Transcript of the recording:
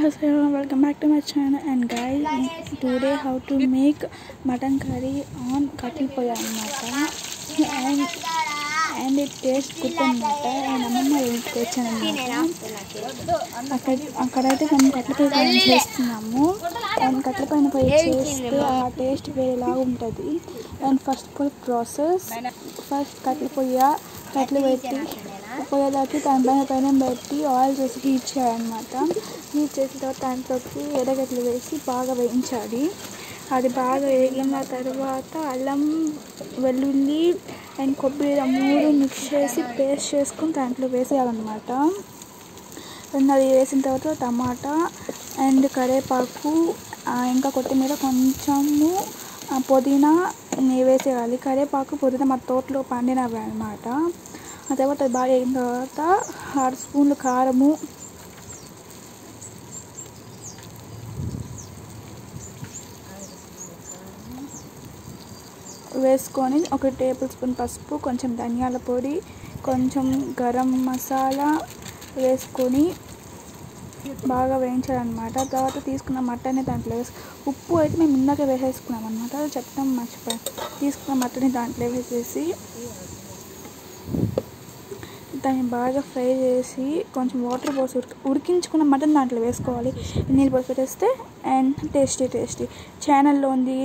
Hello, welcome back to my channel. And guys, today how to make mutton curry on katli poya annamata, and it tastes good annamata. And అమ్మమ్మ ఇంటికి వచ్చానన్నమాట. అక్కడైతే మనం కట్ల పైన చేస్తున్నాము. And కట్ల పైన పోయి చేస్తే ఆ టేస్ట్ వేరేలా ఉంటుంది. అండ్ ఫస్ట్ ప్రాసెస్ ఫస్ట్ కట్లు పెట్టి పొయ్యలోకి దానిపైన పెట్టి ఆయిల్ చేసి హీట్ చేయాలన్నమాట. హీట్ చేసిన తర్వాత దాంట్లోకి ఎర్రగడ్డలు వేసి బాగా వేయించాలి. అది బాగా వేగిన తర్వాత అల్లం, వెల్లుల్లి అండ్ కొబ్బరి 3 మిక్స్ చేసి పేస్ట్ చేసుకుని దాంట్లో వేసేయాలన్నమాట. అండ్ అది వేసిన తర్వాత టమాటా అండ్ కరివేపాకు ఇంకా కొత్తిమీర కొంచెము పుదీనా వేసేయాలి. కరివేపాకు పుదీనా మా తోటలో పండినవి అన్నమాట. ఆ తర్వాత అది బాగా అయిన తర్వాత 6 స్పూన్లు కారము, వేసుకొని 1 టేబుల్ స్పూన్ పసుపు, కొంచెం ధనియాల పొడి, కొంచెం గరం మసాలా వేసుకొని బాగా వేయించాలన్నమాట. తర్వాత తీసుకున్న మటన్ని దాంట్లో ఉప్పు అయితే మేము ఇందాక వేసేసుకున్నాం అన్నమాట. చెప్తాం మర్చిపోయాం. తీసుకున్న మటన్ని దాంట్లో వేసేసి దాన్ని బాగా ఫ్రై చేసి కొంచెం వాటర్ పోసి ఉడికించుకున్న మటన్ దాంట్లో వేసుకోవాలి. నీళ్ళు పోసి పెట్టేస్తే అండ్ టేస్టీ ఛానల్లో ఉంది.